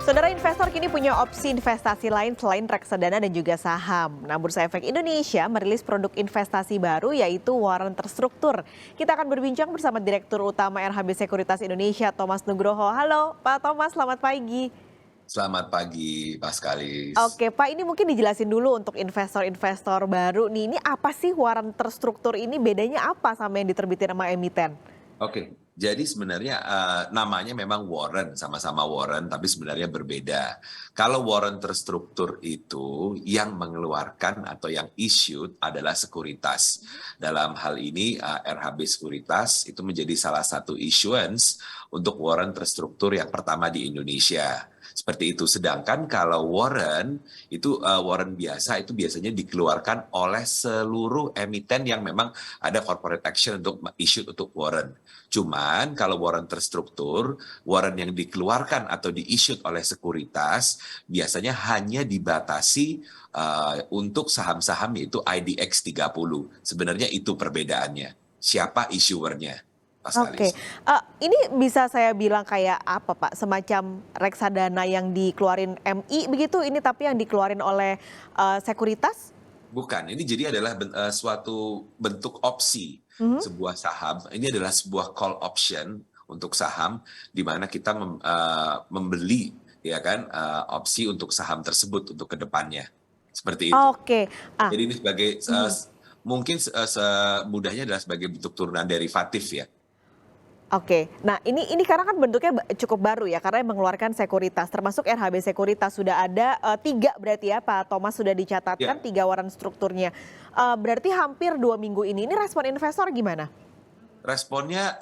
Saudara investor kini punya opsi investasi lain selain reksadana dan juga saham. Nah, Bursa Efek Indonesia merilis produk investasi baru yaitu warren terstruktur. Kita akan berbincang bersama Direktur Utama RHB Sekuritas Indonesia, Thomas Nugroho. Halo Pak Thomas, selamat pagi. Selamat pagi, Pak Skalis. Oke Pak, ini mungkin dijelasin dulu untuk investor-investor baru nih. Ini apa sih warren terstruktur ini, bedanya apa sama yang diterbitin sama emiten? Oke, jadi sebenarnya namanya memang Warren, sama-sama Warren, tapi sebenarnya berbeda. Kalau Warren terstruktur itu yang mengeluarkan atau yang issued adalah sekuritas. Dalam hal ini RHB Sekuritas itu menjadi salah satu issuance untuk Warren terstruktur yang pertama di Indonesia. Seperti itu. Sedangkan kalau warren itu warren biasa itu biasanya dikeluarkan oleh seluruh emiten yang memang ada corporate action untuk issue untuk warren. Cuman kalau warren terstruktur, warren yang dikeluarkan atau di-issue oleh sekuritas biasanya hanya dibatasi untuk saham-saham yaitu IDX 30. Sebenarnya itu perbedaannya. Siapa issuernya? Oke, ini bisa saya bilang kayak apa Pak, semacam reksadana yang dikeluarin MI begitu, ini tapi yang dikeluarin oleh sekuritas? Bukan, ini jadi adalah suatu bentuk opsi sebuah saham. Ini adalah sebuah call option untuk saham di mana kita membeli ya kan opsi untuk saham tersebut untuk kedepannya. Seperti itu. Oke. Jadi ini sebagai mungkin semudahnya adalah sebagai bentuk turunan derivatif ya. Oke, nah ini karena kan bentuknya cukup baru ya, karena yang mengeluarkan sekuritas, termasuk RHB Sekuritas sudah ada 3 berarti ya Pak Thomas, sudah dicatatkan 3 warren strukturnya. Berarti hampir 2 minggu ini respon investor gimana? Responnya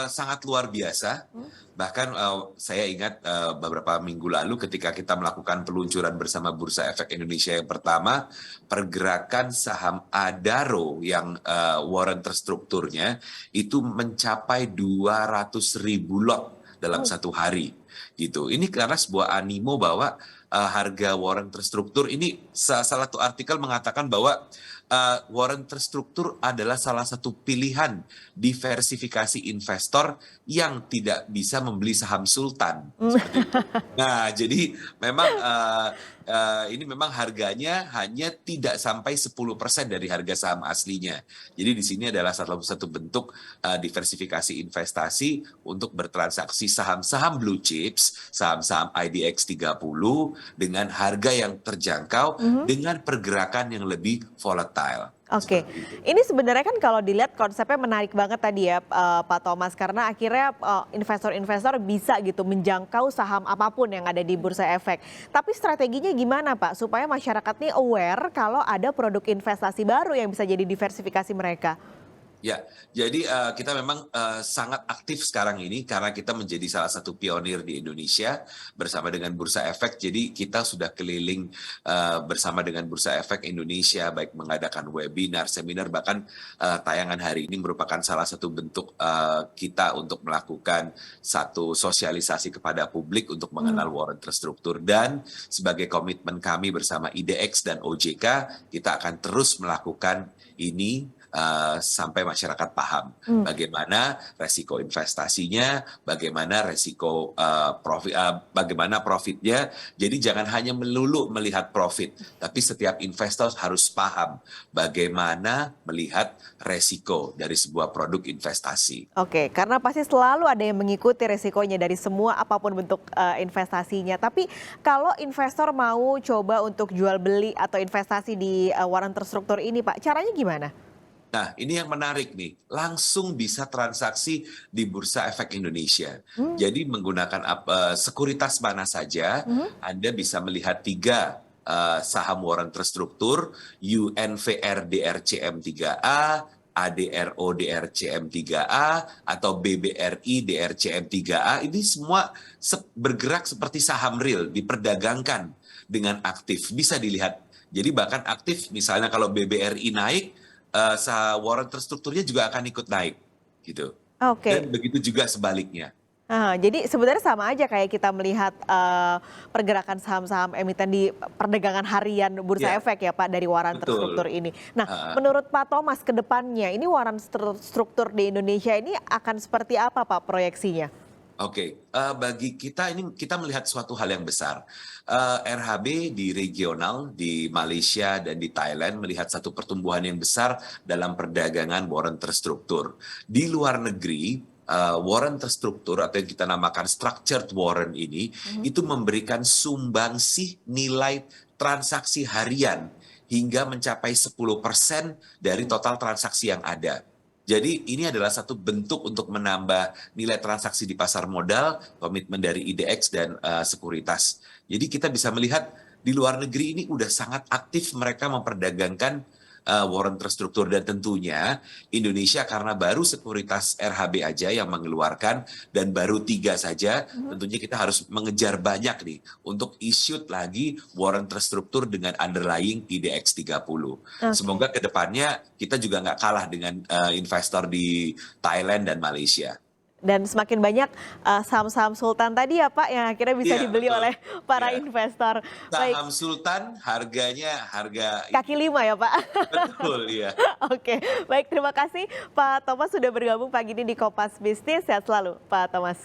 sangat luar biasa. Bahkan saya ingat beberapa minggu lalu ketika kita melakukan peluncuran bersama Bursa Efek Indonesia yang pertama, pergerakan saham Adaro yang warren terstrukturnya itu mencapai 200.000 lot dalam satu hari. Gitu. Ini karena sebuah animo bahwa harga warren terstruktur ini salah satu artikel mengatakan bahwa warren terstruktur adalah salah satu pilihan diversifikasi investor yang tidak bisa membeli saham sultan. Seperti itu. Nah, jadi memang ini memang harganya hanya tidak sampai 10% dari harga saham aslinya. Jadi di sini adalah salah satu bentuk diversifikasi investasi untuk bertransaksi saham-saham blue chips, saham-saham IDX 30 dengan harga yang terjangkau dengan pergerakan yang lebih volatile. Oke, ini sebenarnya kan kalau dilihat konsepnya menarik banget tadi ya Pak Thomas, karena akhirnya investor-investor bisa gitu menjangkau saham apapun yang ada di Bursa Efek. Tapi strateginya gimana Pak supaya masyarakat ini aware kalau ada produk investasi baru yang bisa jadi diversifikasi mereka? Ya, jadi kita memang sangat aktif sekarang ini karena kita menjadi salah satu pionir di Indonesia bersama dengan Bursa Efek. Jadi kita sudah keliling bersama dengan Bursa Efek Indonesia, baik mengadakan webinar, seminar, bahkan tayangan hari ini merupakan salah satu bentuk kita untuk melakukan satu sosialisasi kepada publik untuk mengenal warren terstruktur. Dan sebagai komitmen kami bersama IDX dan OJK, kita akan terus melakukan ini sampai masyarakat paham bagaimana resiko investasinya, bagaimana resiko bagaimana profitnya. Jadi jangan hanya melulu melihat profit, tapi setiap investor harus paham bagaimana melihat resiko dari sebuah produk investasi. Oke, karena pasti selalu ada yang mengikuti resikonya dari semua apapun bentuk investasinya. Tapi kalau investor mau coba untuk jual beli atau investasi di warren terstruktur ini Pak, caranya gimana? Nah, ini yang menarik nih, langsung bisa transaksi di Bursa Efek Indonesia. Jadi menggunakan sekuritas mana saja, Anda bisa melihat 3 saham warren terstruktur, UNVR DRCM 3A, ADRO DRCM 3A, atau BBRI DRCM 3A. Ini semua bergerak seperti saham real, diperdagangkan dengan aktif. Bisa dilihat. Jadi bahkan aktif, misalnya kalau BBRI naik, warren terstrukturnya juga akan ikut naik gitu. Dan Oke. begitu juga sebaliknya. Jadi sebenarnya sama aja kayak kita melihat pergerakan saham-saham emiten di perdagangan harian Bursa Ya, Efek ya Pak, dari warren terstruktur betul. ini. Nah, menurut Pak Thomas ke depannya ini warren terstruktur di Indonesia ini akan seperti apa Pak proyeksinya? Oke, bagi kita ini kita melihat suatu hal yang besar. RHB di regional di Malaysia dan di Thailand melihat satu pertumbuhan yang besar dalam perdagangan warrant terstruktur. Di luar negeri, warrant terstruktur atau yang kita namakan structured warrant ini itu memberikan sumbangsih nilai transaksi harian hingga mencapai 10% dari total transaksi yang ada. Jadi ini adalah satu bentuk untuk menambah nilai transaksi di pasar modal, komitmen dari IDX dan sekuritas. Jadi kita bisa melihat di luar negeri ini udah sangat aktif mereka memperdagangkan warrant terstruktur dan tentunya Indonesia karena baru sekuritas RHB aja yang mengeluarkan dan baru 3 saja, tentunya kita harus mengejar banyak nih untuk issued lagi warrant terstruktur dengan underlying IDX 30. Oke. Semoga ke depannya kita juga nggak kalah dengan investor di Thailand dan Malaysia. Dan semakin banyak saham-saham sultan tadi ya Pak yang akhirnya bisa Iya, dibeli betul. oleh para Iya. investor. Baik, Saham Sultan harganya harga kaki ini. lima ya Pak. Betul, ya. Oke, baik terima kasih Pak Thomas sudah bergabung pagi ini di Kompas Bisnis. Sehat selalu Pak Thomas.